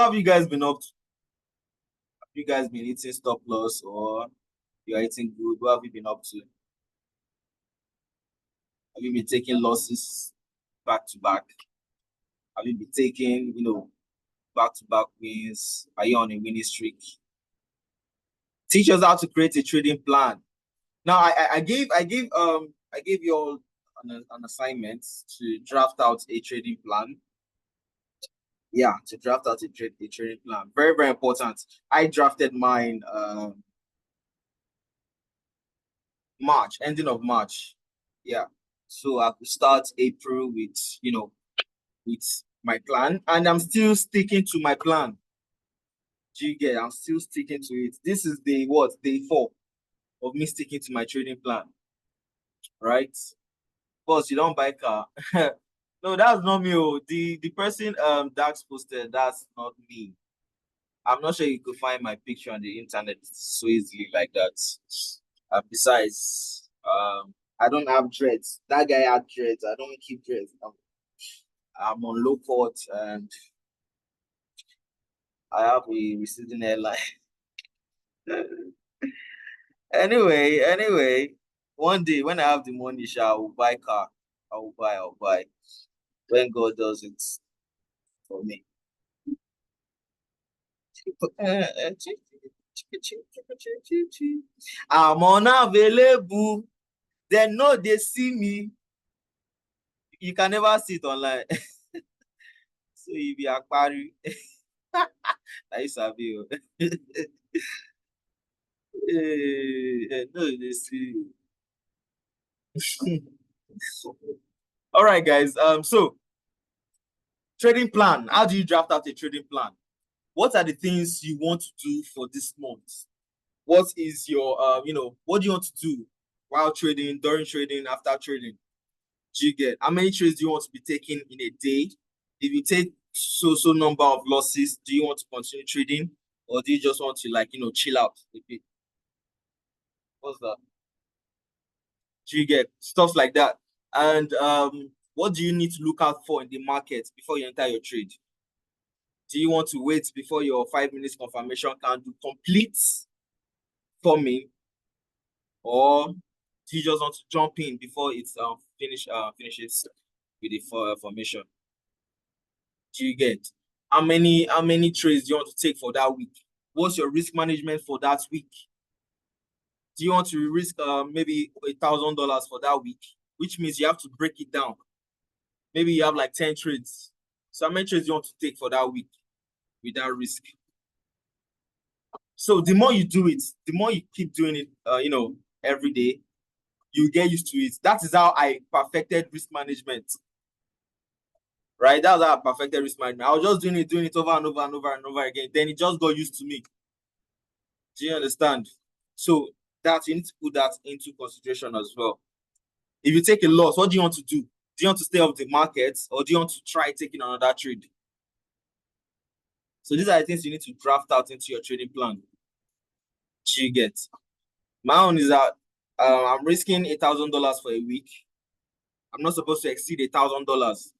have you guys been up to? Have you guys been eating stop loss or you are eating good? What have you been up to? Have you been taking losses back to back? Have you been taking, back to back wins? Are you on a winning streak? Teach us how to create a trading plan. Now, I gave you all an assignment to draft out a trading plan. Yeah, to draft out a trading plan. Very, very important. I drafted mine March, ending of March. Yeah. So I could start April with, with my plan, and I'm still sticking to my plan. Do you get? I'm still sticking to it. This is day 4 of me sticking to my trading plan. Right? Boss, you don't buy car. No, that's not me. Oh. The person Dax posted, that's not me. I'm not sure you could find my picture on the internet so easily like that. Besides, I don't have dreads. That guy had dreads. I don't keep dreads. I'm on low court and I have a receding hairline. Anyway, one day when I have the money, I will buy car. I'll buy. When God does it for me. I'm unavailable. They know they see me. You can never see it online. So if you are party, I sabi. No, they see you. All right, guys. So trading plan. How do you draft out a trading plan? What are the things you want to do for this month? What is your what do you want to do while trading, during trading, after trading? Do you get how many trades do you want to be taking in a day? If you take so number of losses, do you want to continue trading or do you just want to chill out a bit? What's that? Do you get stuff like that? And what do you need to look out for in the market before you enter your trade? Do you want to wait before your 5 minutes confirmation can complete forming, or do you just want to jump in before it's finishes with the formation? Do you get how many trades do you want to take for that week? What's your risk management for that week? Do you want to risk maybe $1,000 for that week, which means you have to break it down? Maybe you have like 10 trades. So how many trades do you want to take for that week without risk? So the more you do it, the more you keep doing it, every day, you get used to it. That is how I perfected risk management. Right? That's how I perfected risk management. I was just doing it over and over and over and over again. Then it just got used to me. Do you understand? So that you need to put that into consideration as well. If you take a loss, what do you want to do? Do you want to stay off the market or do you want to try taking another trade? So these are the things you need to draft out into your trading plan. Do you get? My own is that I'm risking $1,000 for a week. I'm not supposed to exceed $1,000.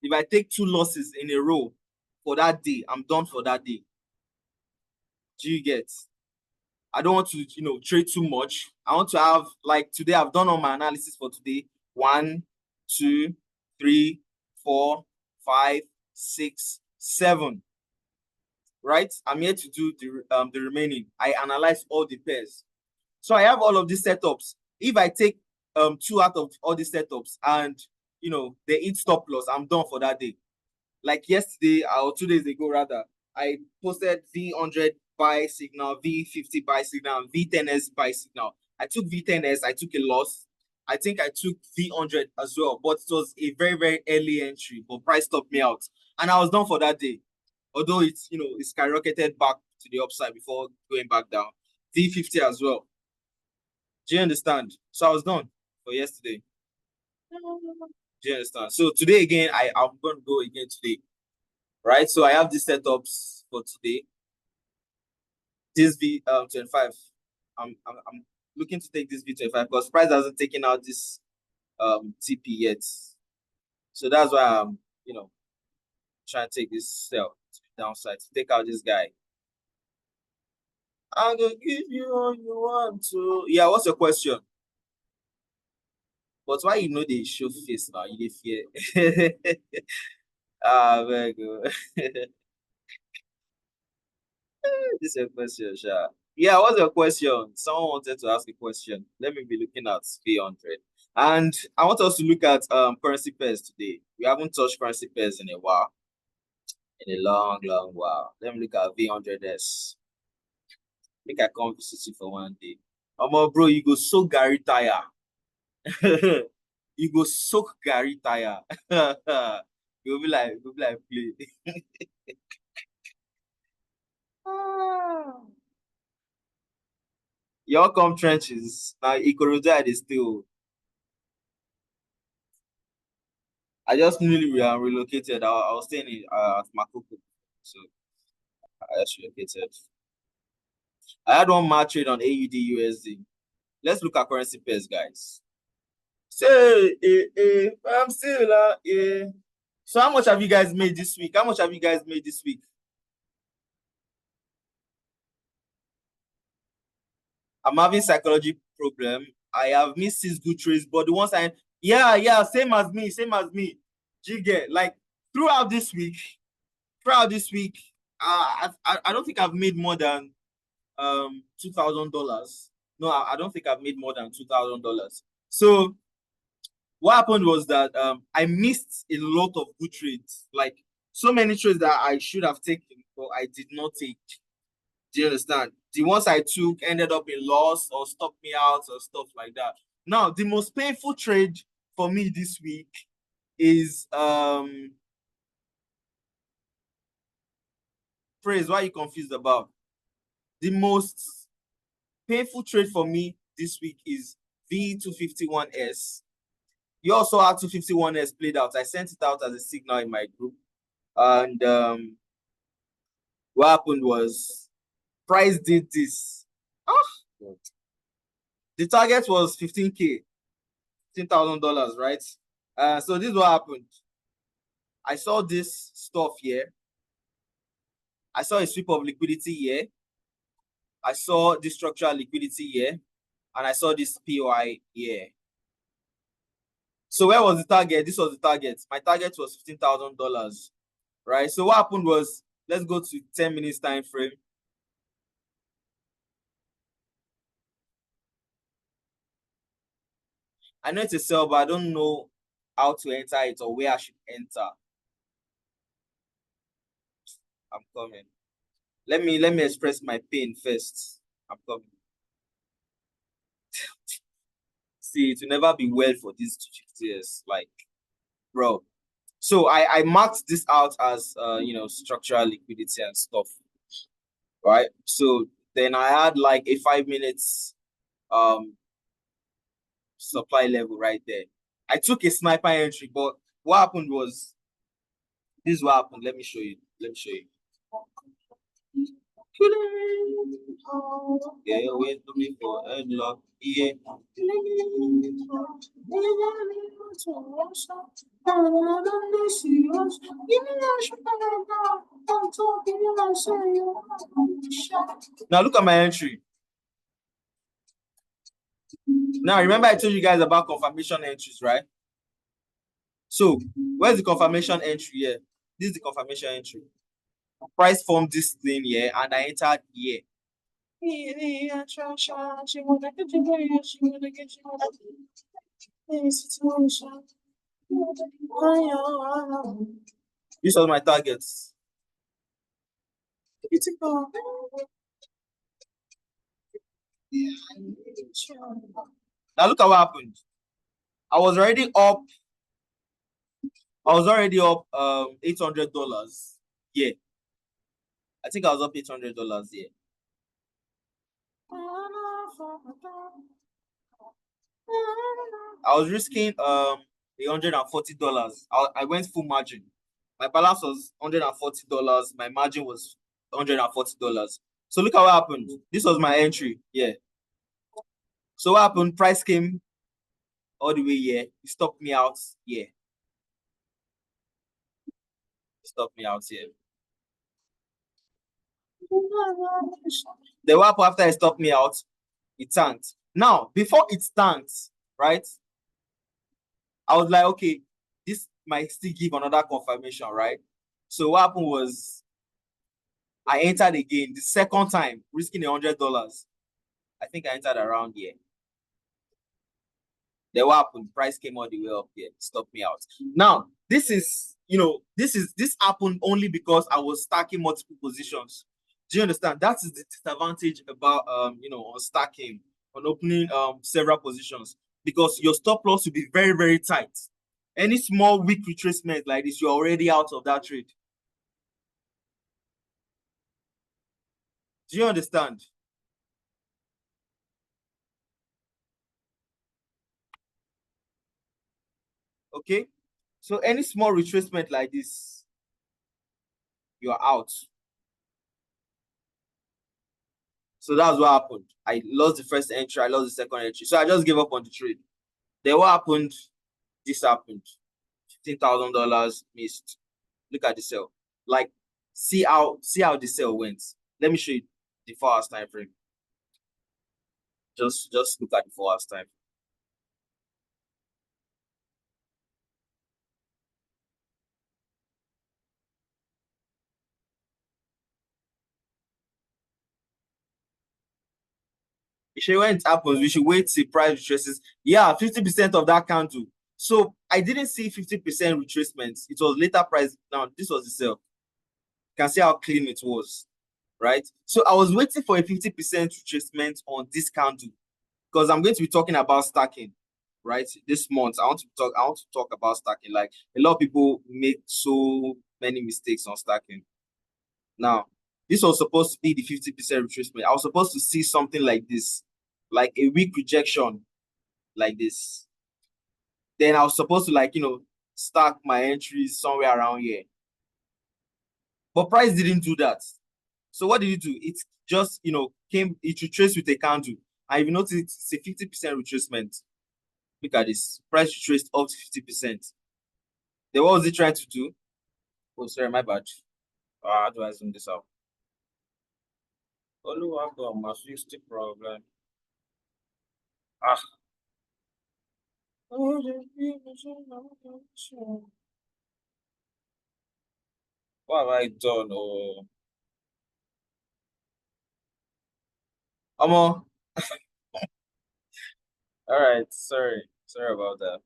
If I take 2 losses in a row for that day, I'm done for that day. Do you get? I don't want to, trade too much. I want to have, like today, I've done all my analysis for today. 1, 2, 3, 4, 5, 6, 7. Right? I'm here to do the remaining. I analyze all the pairs. So I have all of these setups. If I take 2 out of all these setups and they hit stop loss, I'm done for that day. Like yesterday or 2 days ago rather, I posted V100 buy signal, V50 buy signal, V10S buy signal. I took V10S, I took a loss. I think I took V100 as well, but it was a very, very early entry, but price stopped me out. And I was done for that day. Although it's, it skyrocketed back to the upside before going back down. V50 as well. Do you understand? So I was done for yesterday. Do you understand? So today again, I'm going to go again today. Right? So I have these setups for today. This V25. I'm looking to take this V25 because price hasn't taken out this TP yet. So that's why I'm, trying to take this sell. downside to take out this guy. I'm gonna give you all you want to. Yeah, what's your question? But why you know they show face now? You dey fear. Ah, very good. This is a question, sure. Yeah, what's your question? Someone wanted to ask a question. Let me be looking at V100. And I want us to look at currency pairs today. We haven't touched currency pairs in a while. In a long, long while. Let me look at V100S. Make I come visit you for one day. Bro, you go soak Gary tire. You go soak Gary tire. You'll be like, play. Y'all come trenches. Now Ikorodu is still. I just newly relocated. I was staying in, at Makoko. So I just relocated. I had one match trade on AUD USD. Let's look at currency pairs, guys. Say, I'm still So how much have you guys made this week? How much have you guys made this week? I'm having psychology problem. I have missed 6 good trades, but the ones yeah, same as me. Jigger, like throughout this week, I don't think I've made more than $2,000. No, I don't think I've made more than $2,000. So what happened was that I missed a lot of good trades, like so many trades that I should have taken, but I did not take. Do you understand? The ones I took ended up in loss or stopped me out or stuff like that. Now, the most painful trade for me this week is Praise, what are you confused about? The most painful trade for me this week is V251S. You also had 251S played out. I sent it out as a signal in my group. And what happened was price did this. The target was 15K, $15,000, right? So this is what happened. I saw this stuff here. I saw a sweep of liquidity here. I saw this structural liquidity here. And I saw this PY here. So where was the target? This was the target. My target was $15,000, right? So what happened was, let's go to 10 minutes time frame. I know it's a sell, but I don't know how to enter it or where I should enter. I'm coming. Let me express my pain first. I'm coming. See, it will never be well for these 250s, like, bro. So I marked this out as structural liquidity and stuff, right? So then I had like a 5 minutes supply level right there. I took a sniper entry, but what happened was, this is what happened. Let me show you. Yeah, wait to me for headlock. Yeah. Now look at my entry. Now remember I told you guys about confirmation entries, right? So where's the confirmation entry here? This is the confirmation entry. Price formed this thing here, and I entered here. These are my targets. Now look at what happened. I was already up $800. Yeah. I think I was up $800 here. I was risking $140. I went full margin. My balance was $140. My margin was $140. So look at what happened. This was my entry. Yeah. So what happened? Price came all the way here. It stopped me out here. The WAP after it stopped me out, it tanked. Now, before it tanked, right? I was like, okay, this might still give another confirmation, right? So what happened was I entered again the second time, risking $100. I think I entered around here. Then what happened? Price came all the way up here, stopped me out. Now, this is, this happened only because I was stacking multiple positions. Do you understand? That is the disadvantage about on stacking, on opening several positions, because your stop loss will be very, very tight. Any small weak retracement like this, you're already out of that trade. Do you understand? Okay. So any small retracement like this, you're out. So that's what happened. I lost the first entry, I lost the second entry. So I just gave up on the trade. Then what happened? This happened. $15,000 missed. Look at the sell. Like, see how the sell went. Let me show you the 4 hours time frame. Just look at the 4 hours time. When it happens, we should wait till price retraces. Yeah, 50% of that candle. So I didn't see 50% retracement. It was later price. Now, this was the sell. You can see how clean it was, right? So I was waiting for a 50% retracement on this candle because I'm going to be talking about stacking, right? This month, I want to talk about stacking. Like, a lot of people make so many mistakes on stacking. Now, this was supposed to be the 50% retracement. I was supposed to see something like this, like a weak rejection like this. Then I was supposed to stack my entries somewhere around here. But price didn't do that. So what did it do? It just, it retraced with a candle. And if you notice, it's a 50% retracement. Look at this. Price retraced up to 50%. Then what was it trying to do? Oh, sorry, my bad. How do I zoom this out? Oluwago must fix the problem. Ah. What have I done? Oh, Amo. All right, sorry about that.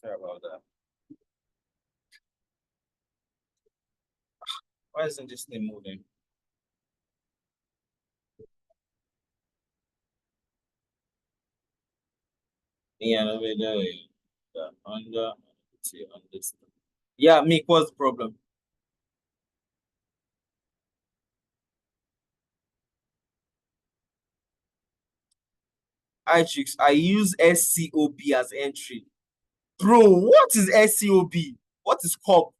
Sorry about that. Why isn't this thing moving? Yeah, no, we do it. Under on this. Yeah, Mick, what's the problem? I chicks, I use SCOB as entry. Bro, what is SCOB? What is COB?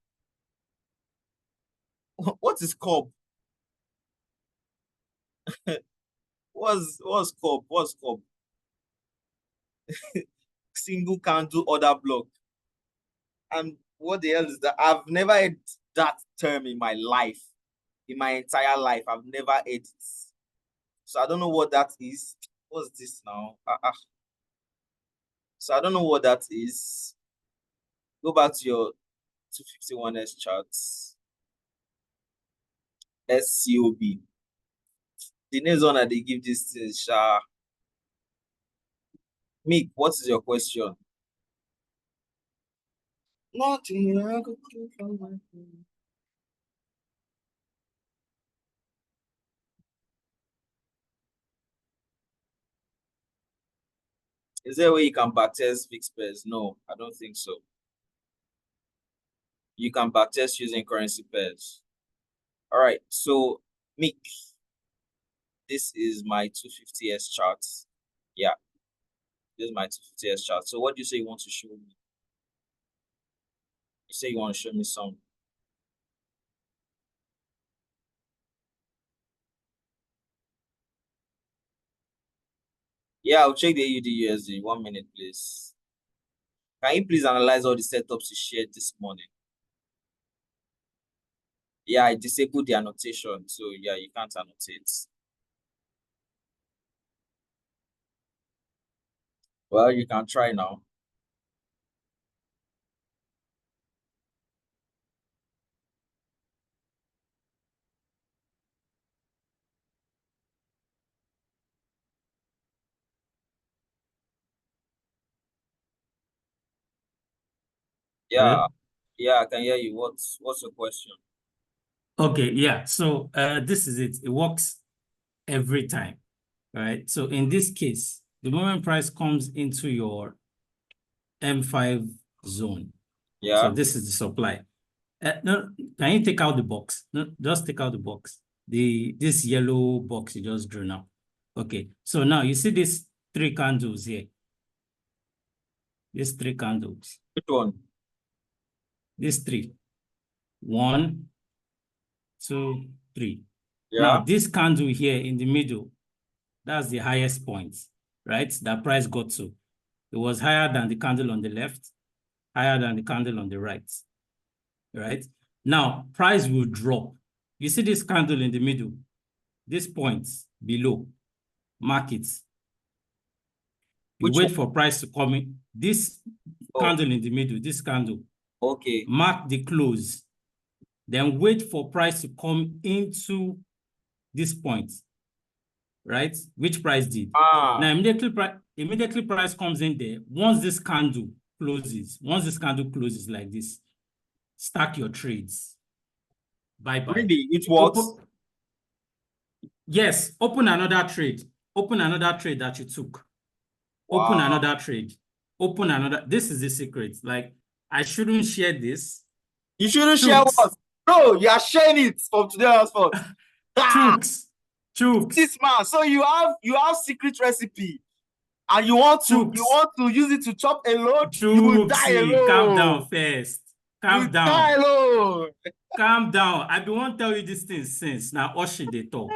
What is COB? What's COB? What's COB? Single candle order block. And what the hell is that? I've never heard that term in my life. In my entire life, I've never heard it. So I don't know what that is. What's this now? So I don't know what that is. Go back to your 251S charts. SCOB. The next one that they give this thing, Sha. Mick, what is your question? Nothing I could do for my friend. Is there a way you can backtest fixed pairs? No, I don't think so. You can backtest using currency pairs. All right, so Mick, this is my 250S chart. Yeah, this is my 250S chart. So what do you say you want to show me? You say you want to show me some. Yeah, I'll check the AUD USD. 1 minute, please. Can you please analyze all the setups you shared this morning? Yeah, I disabled the annotation, so yeah, you can't annotate. Well, you can try now. Yeah, Hello? yeah, I can hear you. What's your question? Okay, yeah. So this is it. It works every time, right? So in this case, the moment price comes into your M5 zone. Yeah. So this is the supply. No, can you take out the box? No, just take out the box. This yellow box you just drew now. Okay. So now you see these 3 candles here. These 3 candles. Which one? These 3. 1, 2, 3. Yeah. Now this candle here in the middle, that's the highest point, right? That price got to. It was higher than the candle on the left, higher than the candle on the right, right? Now, price will drop. You see this candle in the middle, this point below, mark it. You Which wait one? for price to come in. This candle in the middle, this candle. Okay. Mark the close. Then wait for price to come into this point, right? Which price did. Now, immediately price comes in there. Once this candle closes like this, stack your trades. Bye-bye. Really, it works? Yes, open another trade. Open another trade that you took. Wow. Open another trade. Open another. This is the secret. Like, I shouldn't share this. You shouldn't share what? Bro, you are sharing it from today onward. Chooks. This man, so you have secret recipe and you want to use it to chop alone, you will die alone. Calm down first. Calm down. Die alone. Calm down. I been want to tell you this thing since. Now Oshi they talk.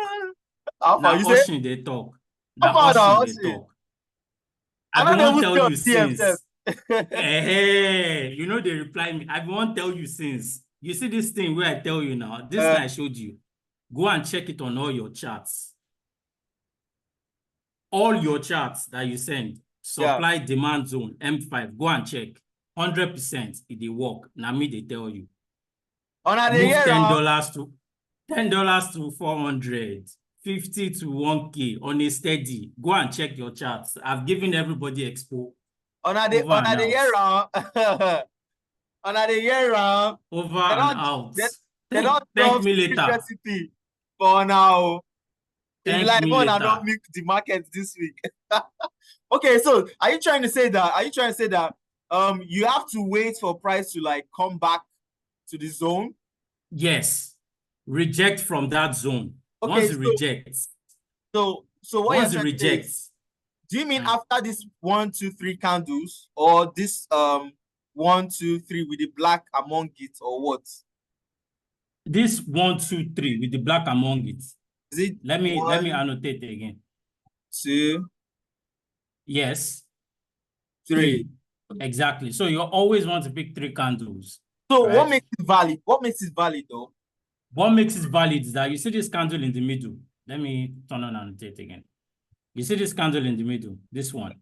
Now Oshi they talk. Now Oshi they talk. I been want to tell you since. Hey, you know they reply me. I been want to tell you since. You see this thing where I tell you now. This thing I showed you. Go and check it on all your charts. All your charts that you send. Supply demand zone M5. Go and check. 100% it dey work. Now me they tell you. Move $10 to 400, 50 to 1K on a steady. Go and check your charts. I've given everybody expo. On a year round. On a year round. Over and out. Thank me later. Recipe for now. Thank like me later. I don't milk the market this week. Okay, so are you trying to say that you have to wait for price to like come back to the zone? Yes. Reject from that zone. Okay, once it rejects. So what once it rejects. Do you mean after this 1, 2, 3 candles, or this 1, 2, 3 with the black among it, or what? This 1, 2, 3 with the black among it. Is it? Let me annotate again. 2. Yes. 3. Exactly. So you always want to pick 3 candles. So right? What makes it valid? What makes it valid though? What makes it valid is that you see this candle in the middle. Let me turn on annotate again. You see this candle in the middle, this one,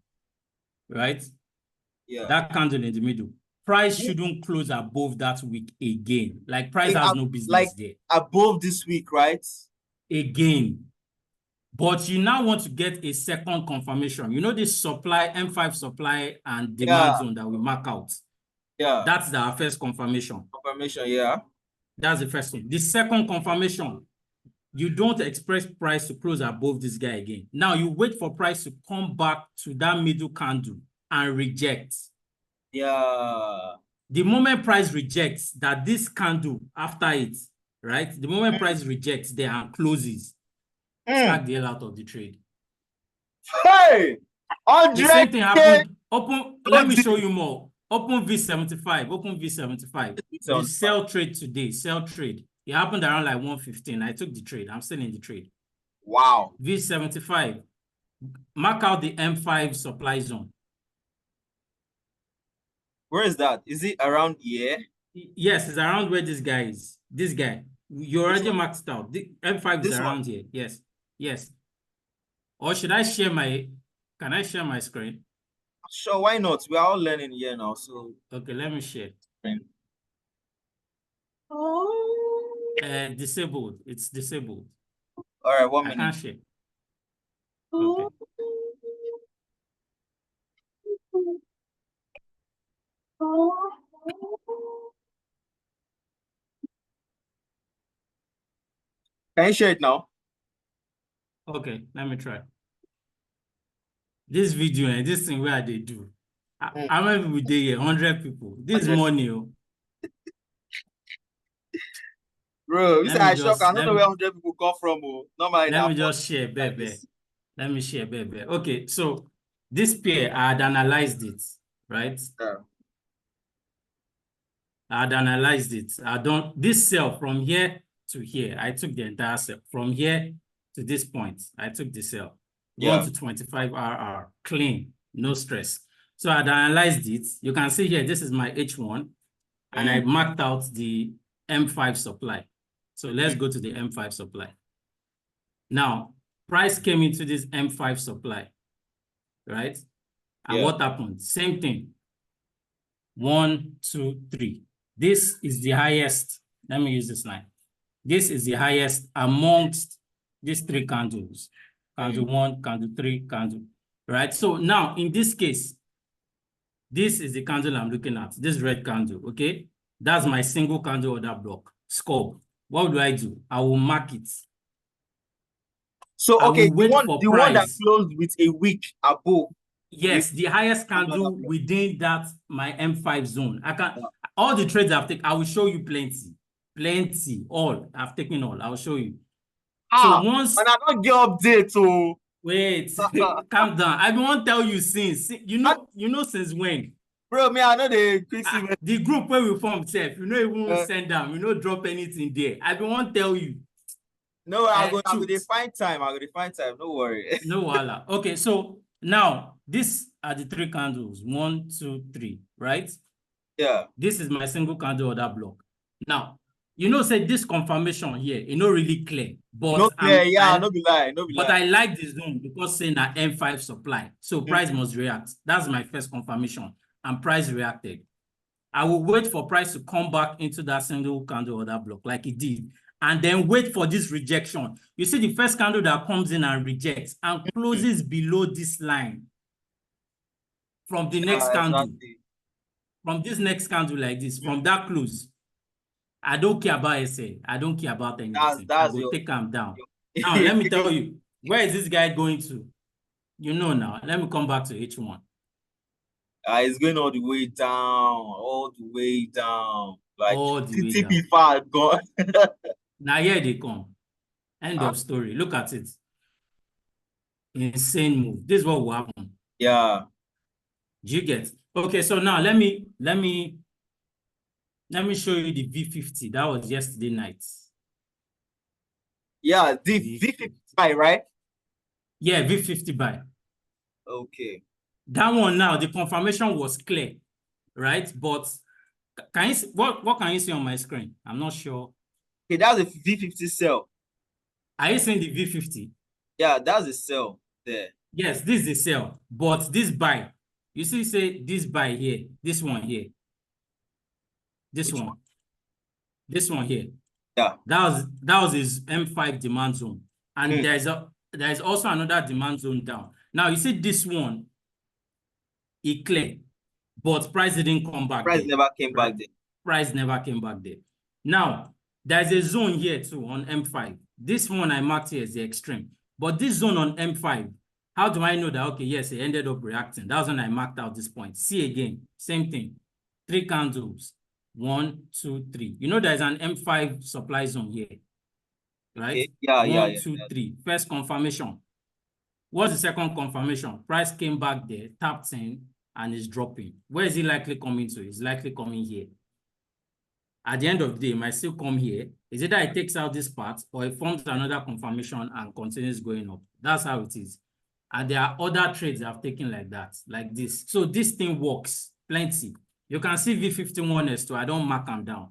right? Yeah. That candle in the middle. Price shouldn't close above that week again. Like price has no business there. Above this week, right? Again. But you now want to get a second confirmation. You know this supply, M5 supply and demand zone that we mark out. Yeah. That's our first confirmation. Yeah. That's the first one. The second confirmation, you don't expect price to close above this guy again. Now you wait for price to come back to that middle candle and reject. Yeah. The moment price rejects that this candle after it, right? The moment price rejects there and closes, stack the hell out of the trade. Hey! The same thing happened. Let me show you more. Open V75. Open V75. You sell trade today. Sell trade. It happened around like 115. I took the trade. I'm still in the trade. Wow. V75. Mark out the M5 supply zone. Where is that? Is it around here? Yes, it's around where this guy is. This guy. You already maxed out. The M5 is This one? around here. Yes. Yes. Or should I share my, can I share my screen? Sure, why not? We are all learning here now, so. Okay, let me share. Disabled. It's disabled. All right, 1 I minute. can't share. Okay. Can you share it now? Okay, let me try. This video and this thing where they do. How many people dey here? 100 people. This 100. money, oh. Bro, you say I shock. I don't know where 100 people come from. Oh, normally let me just share, baby. Let me share, baby. Okay, so this pair, I had analyzed it, right? Yeah. I had analyzed it. I don't, this cell from here to here, I took the entire cell. From here to this point, I took the cell. Yeah. 1 to 25 RR, clean, no stress. So I had analyzed it. You can see here, this is my H1, and I marked out the M5 supply. So let's go to the M5 supply. Now, price came into this M5 supply, right? And what happened? Same thing. 1, 2, 3. This is the highest. Let me use this line. This is the highest amongst these 3 candles. Candle 1, candle 3, candle. Right? So now, in this case, this is the candle I'm looking at. This red candle, okay? That's my single candle order block. Scope. What do? I will mark it. So, okay, the one that closed with a week above. Yes, the highest candle within that, my M5 zone. I can, all the trades I've taken, I will show you plenty. Plenty, all. I've taken all. I'll show you. So once. And I don't get update, oh. Wait, calm down. I won't tell you since. You know since when? Bro, me, I know the the group where we form self, you know, even send them, you know, drop anything there. I won't tell you. No, I'm going to find time. I'm going to find time. No worry. No wala. Okay, so now these are the 3 candles. 1, 2, 3, right? Yeah. This is my single candle order block. Now, you know, say this confirmation here, it's not really clear. But no clear, yeah, no be lie. But I like this zone because saying that M5 supply. So price must react. That's my first confirmation. And price reacted. I will wait for price to come back into that single candle order block like it did. And then wait for this rejection. You see the first candle that comes in and rejects and closes below this line. From the next candle. Exactly. From this next candle like this, from that close. I don't care about SA. I don't care about anything. I will take them down. Now, let me tell you, where is this guy going to? You know now. Let me come back to H1. It's going all the way down. All the way down. Like, all the way down. Far gone. Now, here they come. End of story. Look at it. Insane move. This is what will happen. Yeah. Do you get? Okay, so now let me show you the V50. That was yesterday night. Yeah, the V50 buy, right? Yeah, V50 buy. Okay. That one now, the confirmation was clear, right? But can you see, what can you see on my screen? I'm not sure. Okay, that's a V50 sell. Are you seeing the V50? Yeah, that's a sell there. Yes, this is the sell. But this buy, you see, say this buy here, this one here. This one. This one here. Yeah. That was his M5 demand zone. And there is also another demand zone down. Now you see this one, it clear, but price didn't come back. Price never came back there. Price never came back there. Now, there's a zone here too on M5. This one I marked here as the extreme. But this zone on M5, how do I know that, okay, yes, it ended up reacting? That's when I marked out this point. See again, same thing. 3 candles. 1, 2, 3. You know there's an M5 supply zone here, right? Okay. Yeah, 1, 2, 3. First confirmation. What's the second confirmation? Price came back there, tapped in, and is dropping. Where is it likely coming to? It's likely coming here. At the end of the day, it might still come here. Is it that it takes out this part or it forms another confirmation and continues going up? That's how it is. And there are other trades I've taken like that, like this. So this thing works plenty. You can see V51S too. I don't mark them down.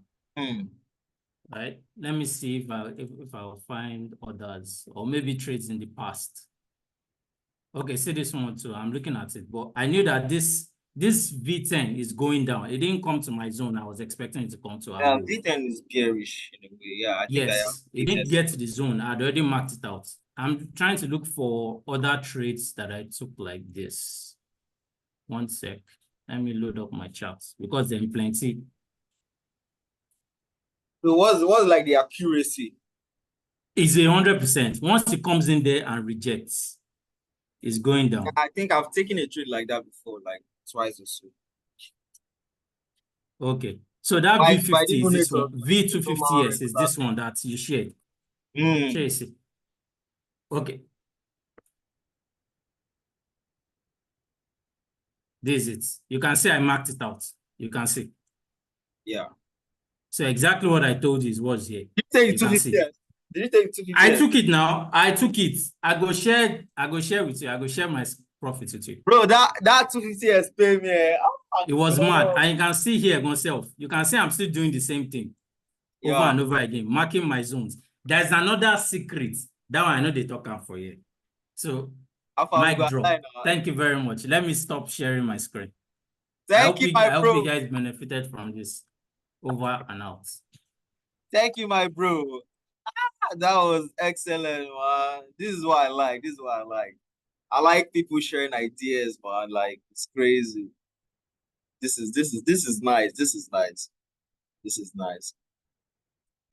right? Let me see if I'll find others or maybe trades in the past. Okay, see this one too. I'm looking at it, but I knew that this V10 is going down. It didn't come to my zone. I was expecting it to come to our V10 is bearish in a way. Yeah, I think I have Yes, it didn't get to the zone. I'd already marked it out. I'm trying to look for other trades that I took like this. One sec. Let me load up my charts because there are plenty. So what's like the accuracy? It's 100%. Once it comes in there and rejects, it's going down. I think I've taken a trade like that before, like twice or so. Okay. So that V50 is this one. V250S is this thing. one that you shared. Share it. Okay. This is it. You can see I marked it out. You can see. Yeah. So exactly what I told you is what's here. Did you take 250? Did you take 250? I took it now. I took it. I go share with you. I go share my profit with you. Bro, that 250 has paid me. Oh, it was mad. And you can see here myself. You can see I'm still doing the same thing over and over again, marking my zones. There's another secret. That one I know they talk out for you. So mic drop. Thank you very much. Let me stop sharing my screen. I hope you guys benefited from this. Over and out. Thank you, my bro. That was excellent, man. This is what I like. This is what I like. I like people sharing ideas, man. Like, it's crazy. This is nice. This is nice. This is nice.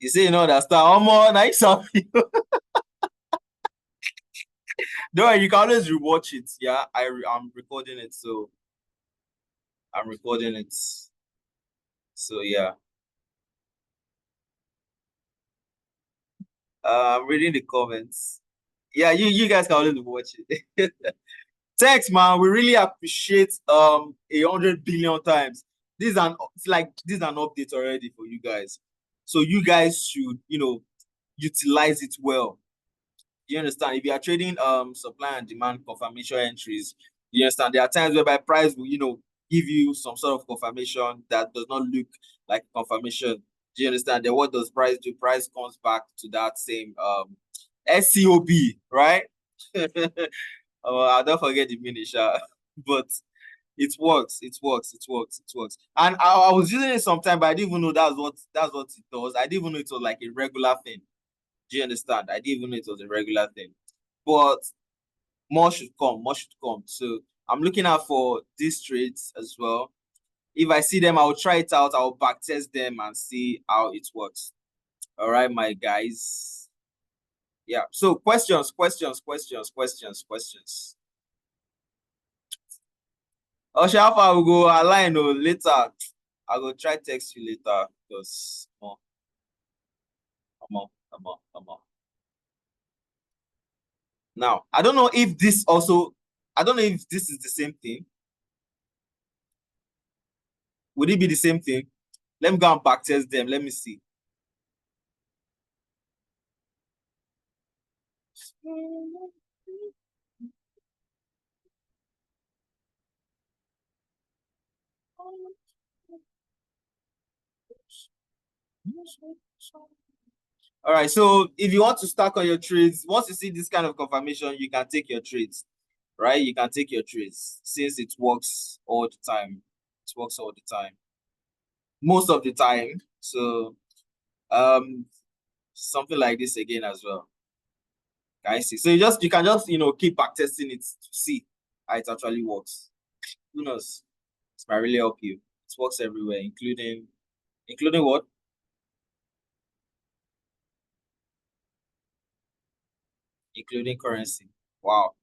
You say you know that stuff. Oh, more nice of you. No, you can always rewatch it. Yeah, I'm recording it, so I'm recording it. So yeah. I'm reading the comments. Yeah, you guys can always watch it. Thanks, man. We really appreciate 100 billion times. This is an update already for you guys. So you guys should, utilize it well. You understand? If you are trading supply and demand confirmation entries, you understand there are times whereby price will, give you some sort of confirmation that does not look like confirmation. Do you understand? Then what does price do? Price comes back to that same SCOB, right? I don't forget the meaning, but it works. It works. It works. It works. And I was using it sometime, but I didn't even know that's what it does. I didn't even know it was like a regular thing. Do you understand? I didn't even know it was a regular thing. But more should come. More should come. So I'm looking out for these trades as well. If I see them, I'll try it out. I'll backtest them and see how it works. All right, my guys. Yeah. So questions. Oh, Shafa will go align later. I will try text you later because come on. Now, I don't know if this is the same thing. Would it be the same thing? Let me go and backtest them. Let me see. All right, so if you want to stack on your trades, once you see this kind of confirmation, you can take your trades, right? You can take your trades since it works all the time. It works all the time, most of the time. So, something like this again as well. I see. So you can just keep backtesting it to see how it actually works. Who knows? This might really help you. It works everywhere, including what? Including currency. Wow.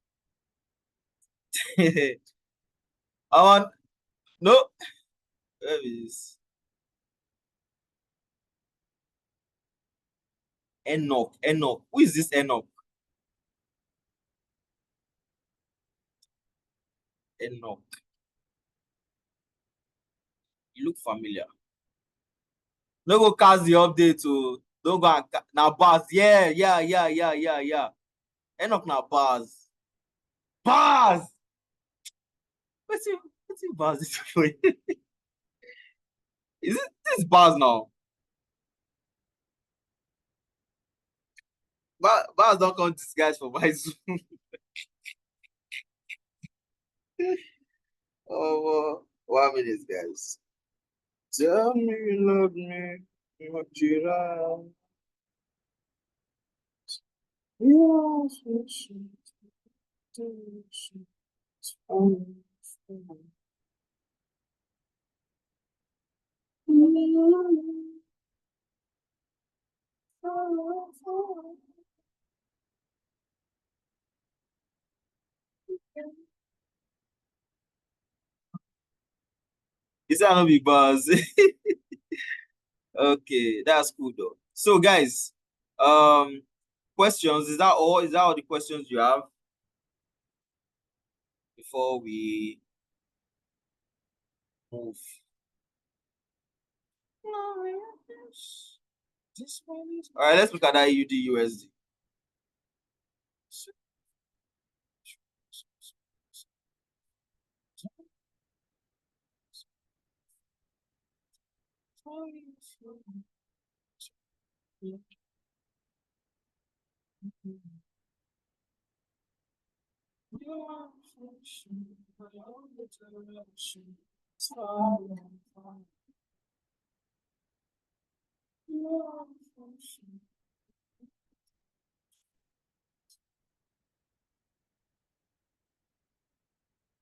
No. Where is Enoch? Who is this Enoch? Enoch. You look familiar. No go cast the update to don't go now bars. Yeah. Enoch now bars. What's it bars this for? Is it this bars now? Bars don't come disguised for my Zoom. Oh, 1 minute, guys. Tell me you love me, what you love. You are so sweet. Is that no big buzz? Okay, that's cool though. So guys, questions, is that all? Is that all the questions you have before we move? All right, let's look at that AUD USD.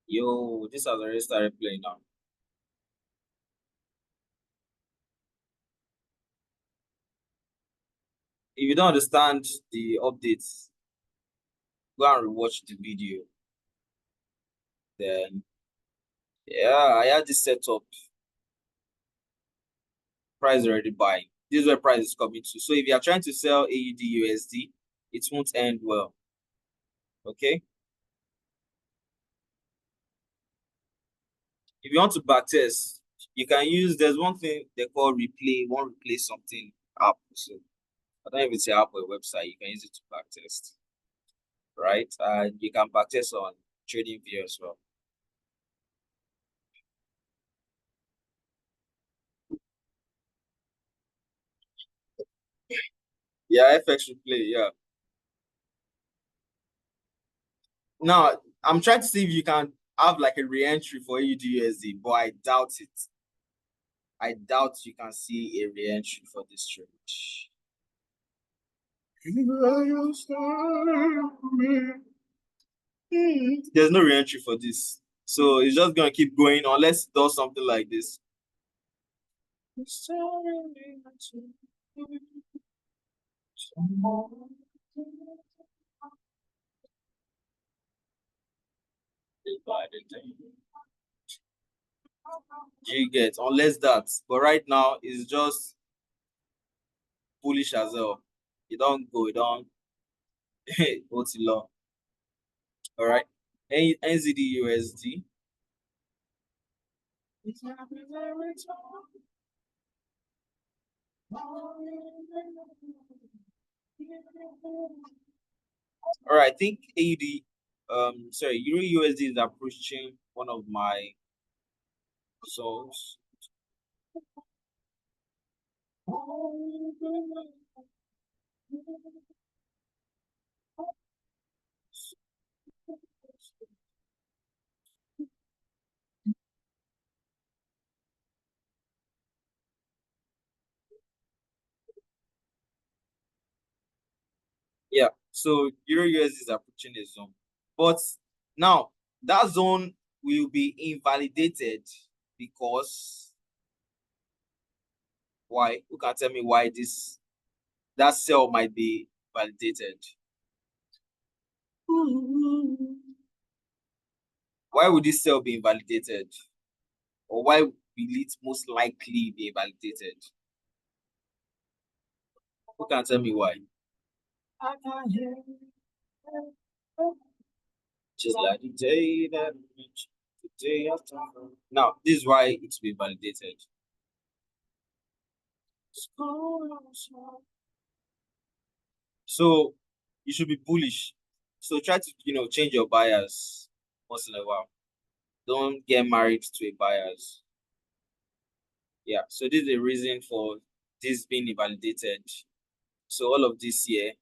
Yo, this has already started playing now. If you don't understand the updates, go and rewatch the video. Then, yeah, I had this setup. Price already buying. This is where price is coming to. So if you are trying to sell AUD USD, it won't end well. Okay. If you want to backtest, you can use, there's one thing they call replay, replay something app. So I don't know if it's an app or a website, you can use it to backtest. Right? And you can backtest on TradingView as well. Yeah, FX replay, yeah. Now I'm trying to see if you can have like a re-entry for AUD USD, but I doubt it. I doubt you can see a re-entry for this trade. There's no re-entry for this. So it's just gonna keep going unless it does something like this. You get, unless that. But right now it's just bullish as well. You don't go, you don't what's it long. All right. NZD USD. All right, I think AUD, Euro USD is approaching one of my zones. Yeah, so Euro USD is approaching a zone, but now that zone will be invalidated because why? Who can tell me why that sell might be validated? Why would this sell be invalidated? Or why will it most likely be invalidated? Who can tell me why? Just like the day that the day after. Now, this is why it's been validated. So you should be bullish. So try to change your buyers once in a while. Don't get married to a buyers. Yeah. So this is the reason for this being invalidated. So all of this here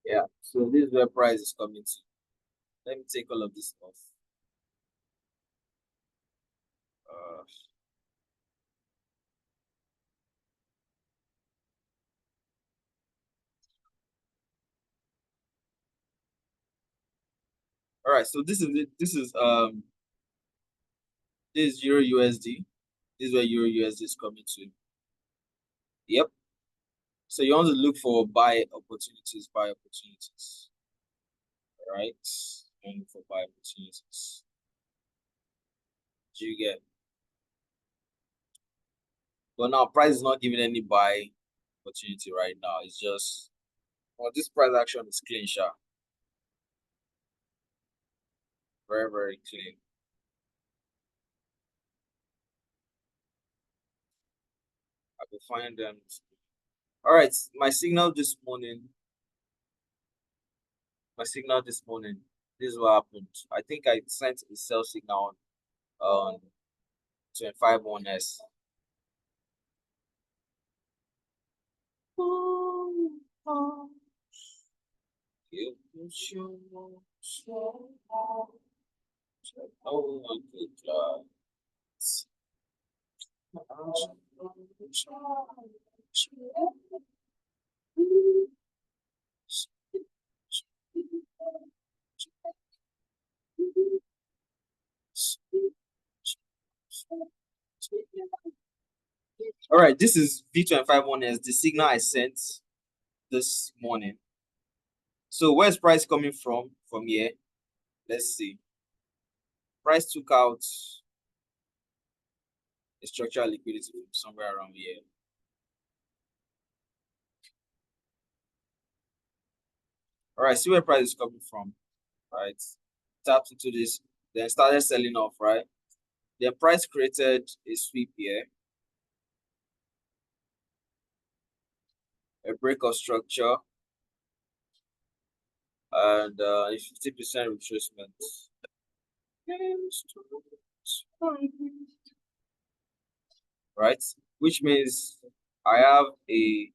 Yeah, so this is where price is coming to. Let me take all of this off. All right, so this is it. This is Euro USD. This is where Euro USD is coming to. Yep. So you want to look for buy opportunities. All right. And for buy opportunities. Do you get? But now price is not giving any buy opportunity right now. It's just, well, this price action is clean, sharp. Very, very clean. I will find them. All right, my signal this morning. This is what happened. I think I sent a sell signal on 251S. Oh my good God. All right, this is V251S, the signal I sent this morning. So where's price coming from here? Let's see. Price took out a structural liquidity from somewhere around here. All right, see where price is coming from, right? Tapped into this, then started selling off, right? Then price created a sweep here, a break of structure, and a 50% retracement. Right? Which means I have a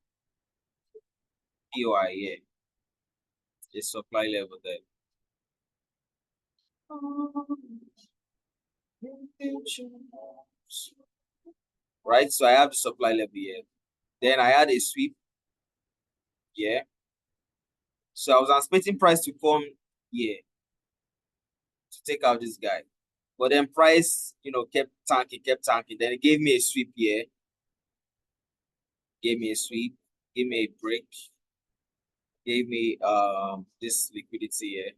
POI here, a supply level there. Right? So I have the supply level here. Then I had a sweep here. So I was anticipating price to come here to take out this guy. But then price, kept tanking. Then it gave me a sweep here. Gave me a sweep, gave me a break, gave me this liquidity here.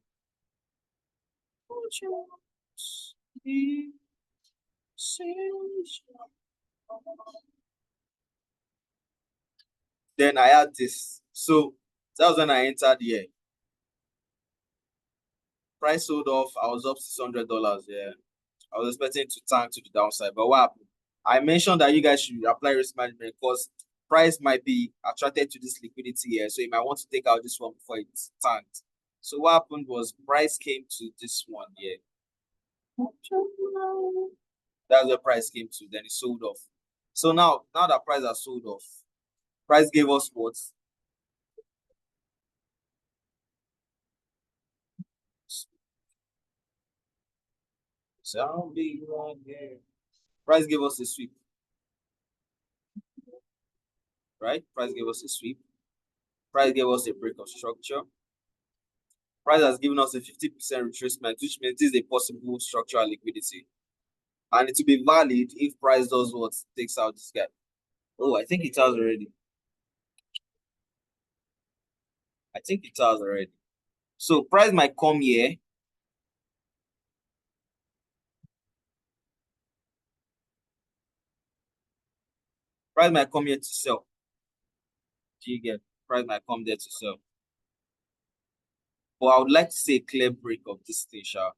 Then I had this. So that was when I entered here. Price sold off. I was up $600. Yeah, I was expecting to tank to the downside, but what happened? I mentioned that you guys should apply risk management because price might be attracted to this liquidity here, so you might want to take out this one before it tanked. So what happened was price came to this one here. That's where price came to. Then it sold off. So now that price has sold off, price gave us what? So price gave us a sweep. Right? Price gave us a sweep. Price gave us a break of structure. Price has given us a 50% retracement, which means this is a possible structural liquidity. And it will be valid if price does what? Takes out this guy. Oh, I think it has already. So price might come here. Price might come here to sell. You get price might come there to sell. But I would like to see a clear break of this thing, sha.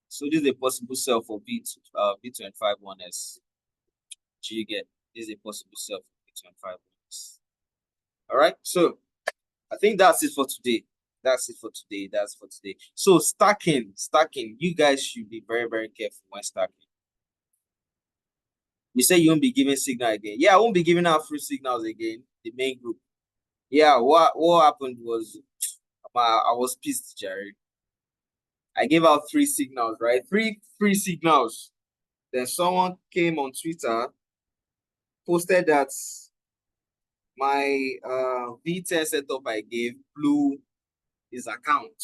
So this is a possible sell for B251S. You get this is a possible sell for B251S. All right, so I think that's it for today. That's it for today. That's for today. So stacking. You guys should be very, very careful when stacking. You say you won't be giving signal again. Yeah, I won't be giving out free signals again. The main group. Yeah, what happened was I was pissed, Jerry. I gave out 3 signals, right? 3 free signals. Then someone came on Twitter, posted that my V10 setup I gave blew his account.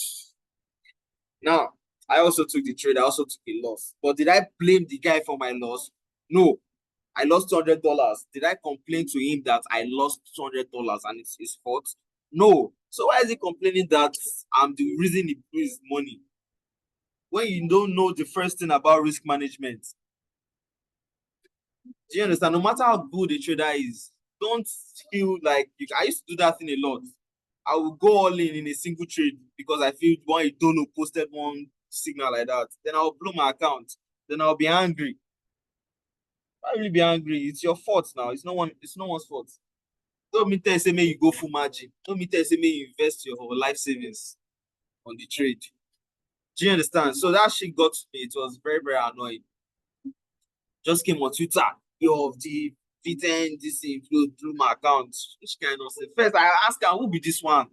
Now, I also took the trade. I also took a loss. But did I blame the guy for my loss? No. I lost $200. Did I complain to him that I lost $200 and it's his fault? No. So why is he complaining that I'm the reason he blew his money? When you don't know the first thing about risk management. Do you understand? No matter how good a trader is, don't feel like I used to do that thing a lot. I will go all in a single trade because I feel one you don't know posted one signal like that. Then I'll blow my account. Then I'll be angry. Why will you be angry? It's your fault now. It's no one's fault. Don't me tell you say may you go full margin. Don't me tell you say may you invest your whole life savings on the trade. Do you understand? So that shit got to me. It was very, very annoying. Just came on Twitter. Yo, the V10 this include through my account. Which kind of stuff? First, I ask her, who be this one?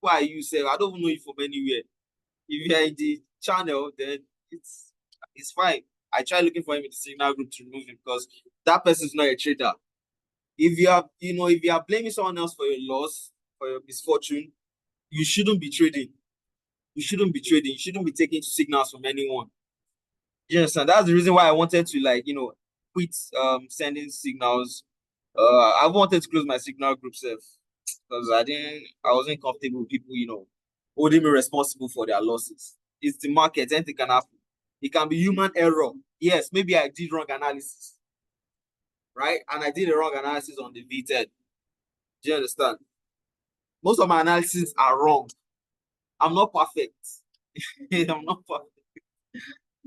Who are you? Say, I don't even know you from anywhere. If you're in the channel, then it's fine. I try looking for him in the signal group to remove him because that person is not a trader. If you are blaming someone else for your loss, for your misfortune, you shouldn't be trading. You shouldn't be trading. You shouldn't be taking signals from anyone. You understand? That's the reason why I wanted to quit sending signals. I wanted to close my signal group self because I wasn't comfortable with people, holding me responsible for their losses. It's the market, anything can happen. It can be human error. Yes, maybe I did wrong analysis. Right? And I did a wrong analysis on the V10. Do you understand? Most of my analyses are wrong. I'm not perfect. I'm not perfect.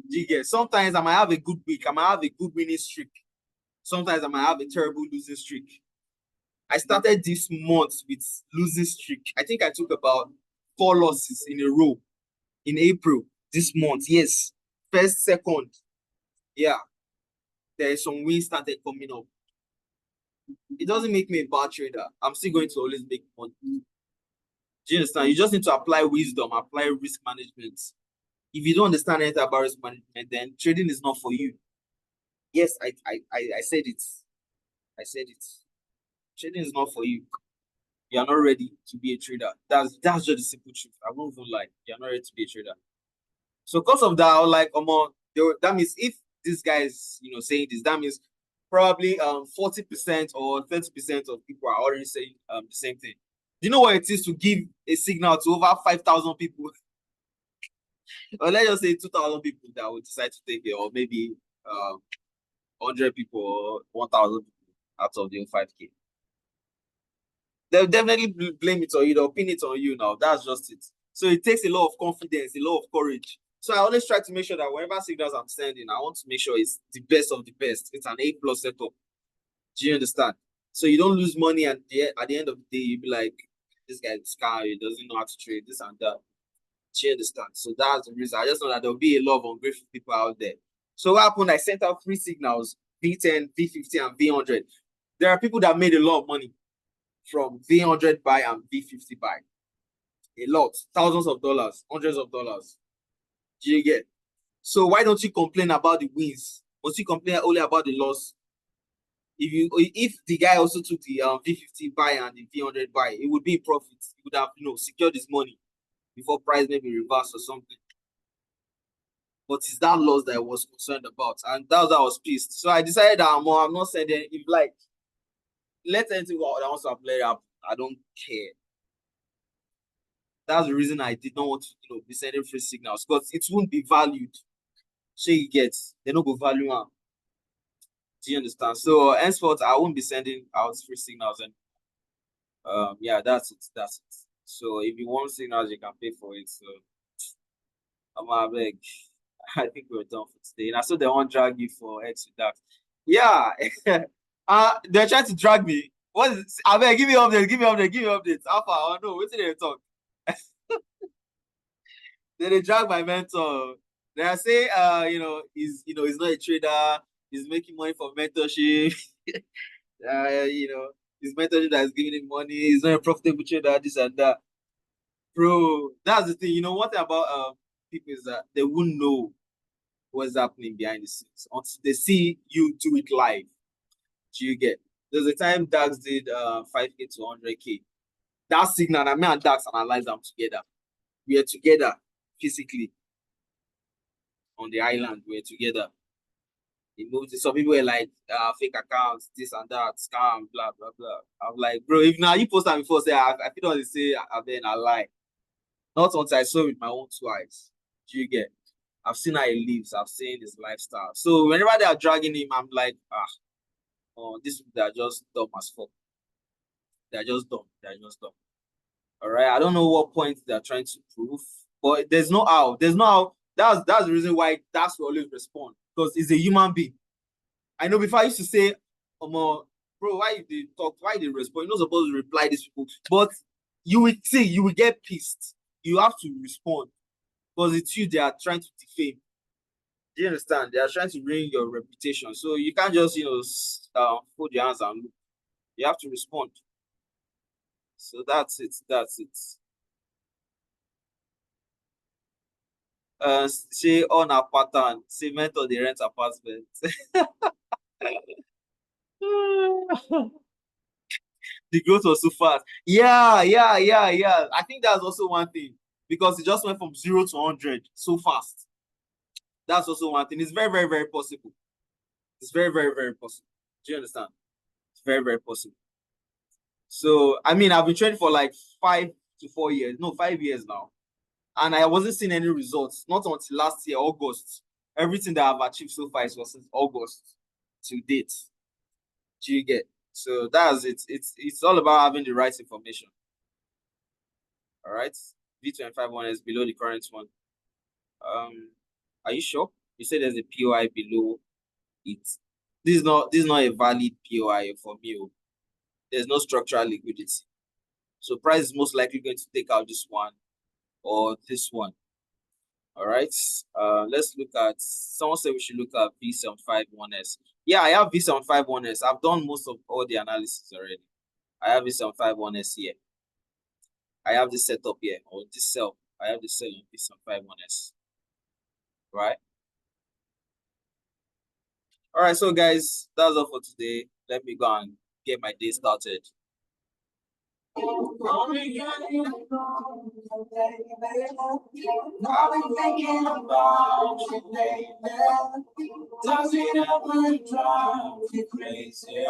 You get sometimes I might have a good week, I might have a good winning streak. Sometimes I might have a terrible losing streak. I started this month with losing streak. I think I took about 4 losses in a row in April this month. Yes. First, second. Yeah. There is some wins started coming up. It doesn't make me a bad trader. I'm still going to always make money. Do you understand? You just need to apply wisdom, apply risk management. If you don't understand anything about risk management, then trading is not for you. Yes, I said it. I said it. Trading is not for you. You are not ready to be a trader. That's just the simple truth. I won't even lie. You are not ready to be a trader. So because of that, I was like, that means if this guy is saying this, that means probably 40% or 30% of people are already saying the same thing. Do you know what it is to give a signal to over 5,000 people? Or let's just say 2,000 people that will decide to take it, or maybe 100 people or 1,000 people out of the 5K. They'll definitely blame it on you. They'll pin it on you now. That's just it. So it takes a lot of confidence, a lot of courage. So I always try to make sure that whatever signals I'm sending, I want to make sure it's the best of the best. It's an A+ setup. Do you understand? So you don't lose money at the end of the day. You be like, this guy is scam. He doesn't know how to trade this and that. Do you understand? So that's the reason. I just know that there'll be a lot of ungrateful people out there. So what happened? I sent out 3 signals: V10, V50, and V100. There are people that made a lot of money from V100 buy and V50 buy. A lot, thousands of dollars, hundreds of dollars. Do you get? So why don't you complain about the wins? Must you complain only about the loss? If the guy also took the V50 buy and the V100 buy, it would be in profit. He would have secured his money before price maybe reverse or something. But it's that loss that I was concerned about, and that's why I was pissed. So I decided that I'm not sending. If let anything that wants to play up, I don't care. That's the reason I did not want to be sending free signals, because it won't be valued. So you get, they don't go value them. Do you understand? So henceforth, I won't be sending out free signals, and yeah, that's it. That's it. So if you want signals, you can pay for it. So I'm beg. I think we're done for today. And I saw they won't drag you for X with that. Yeah. They're trying to drag me. What is I beg, give me updates, give me updates, give me updates. Alpha, I don't know. What's they talk? Then they drag my mentor. They say he's not a trader, he's making money for mentorship. His mentorship that is giving him money, he's not a profitable trader, this and that. Bro, that's the thing. One thing about people is that they won't know what's happening behind the scenes until they see you do it live. Do you get? There's a time Dax did 5K to 100K. That signal, and me and Dax analyzed them together. We are together physically on the island. We're together. He moved. Some people were like, fake accounts, this and that, scam, blah blah blah. I'm like, bro, if now you post that before, say I feel don't say then I lie. Not until I saw it with my own two eyes. Do you get? I've seen how he lives. I've seen his lifestyle. So whenever they are dragging him, I'm like, oh, these people are just dumb as fuck. They're just dumb. They're just dumb. All right. I don't know what point they're trying to prove, but there's no how. There's no how. That's the reason why Dax will always respond, because he's a human being. I know before I used to say, bro, why they talk? Why they respond? You're not supposed to reply these people, but you will see, you will get pissed. You have to respond because it's you they are trying to defame. Do you understand? They are trying to ruin your reputation. So you can't just, fold your hands and look. You have to respond. So that's it. That's it. Say on a pattern. Say mentor the rent apartment. The growth was so fast. Yeah, yeah, yeah, yeah. I think that's also one thing because it just went from 0 to 100 so fast. That's also one thing. It's very, very, very possible. It's very, very, very possible. Do you understand? It's very, very possible. So, I mean, I've been training for like 5 to 4 years. No, 5 years now. And I wasn't seeing any results. Not until last year, August. Everything that I've achieved so far is since August to date. Do you get? So that's it. It's all about having the right information. All right. V251 is below the current one. Are you sure? You said there's a POI below it. This is not a valid POI for me. There's no structural liquidity. So price is most likely going to take out this one or this one. All right. Let's look at, someone said we should look at V751S. Yeah, I have V751S. I've done most of all the analysis already. I have V751S here. I have this setup here, or this cell. I have this cell on V751S. Right. All right, so guys, that's all for today. Let me go and get my day started. I've been thinking about you lately. Does it ever drive you crazy?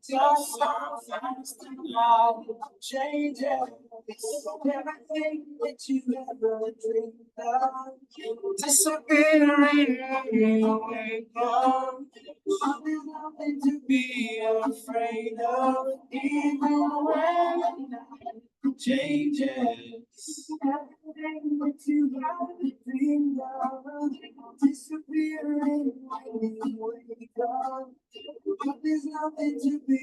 Just how fast the life changes. Everything that you ever dreamed of disappearing when you wake up. There's nothing to be afraid of, even when changes. Everything that you have dreamed of disappearing when you wake up. But there's nothing to be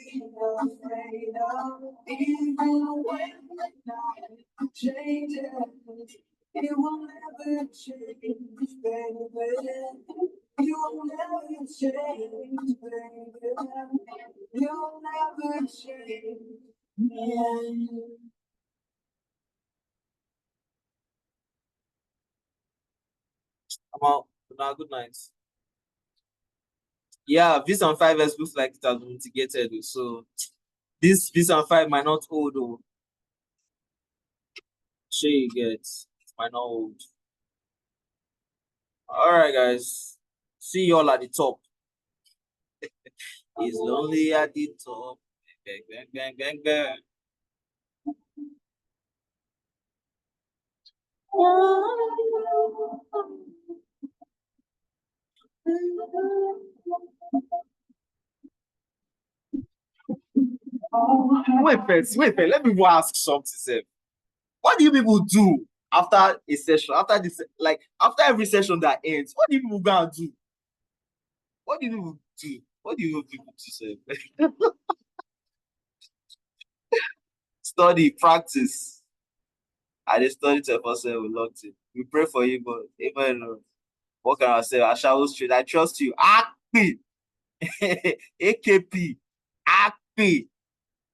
afraid of, even when the night changes. It will never change, baby. You will never change, baby. You'll never change. Yeah. I'm out. Now, good night. Yeah, V on 5S looks like it has been mitigated. So this V on 5 might not hold though. Sure you get it might not hold. Alright guys. See you all at the top. He's lonely at the top. Bang, bang, bang, bang, bang. Wait first, let me go ask something, sir. What do you people do after a session? After this, like after every session that ends, what do you people go and do? What do you people do? What do you people do, sir? Study, practice. I just study 24/7 with locked in. We pray for you, but even what can I say? I shall straight. I trust you. Akpi. AKP. Akpi.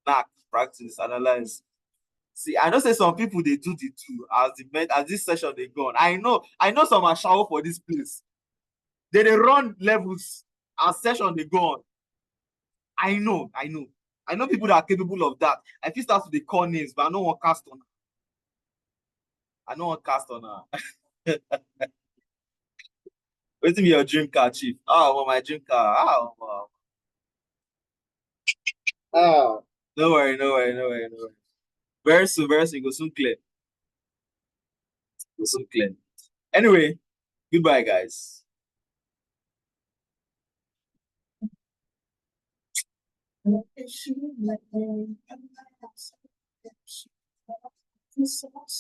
Knack. Practice. Analyze. See, I know say some people they do the two as this session they go on. I know some are shower for this place. They run levels as session they go on. I know people that are capable of that. I feel start to the call names, but I don't want cast on. I don't want cast on her. Wait till me your dream car, chief. Oh, well, my dream car. Oh, wow. Oh, no worry. Very soon, go soon clear. Go soon clear. Anyway, goodbye, guys.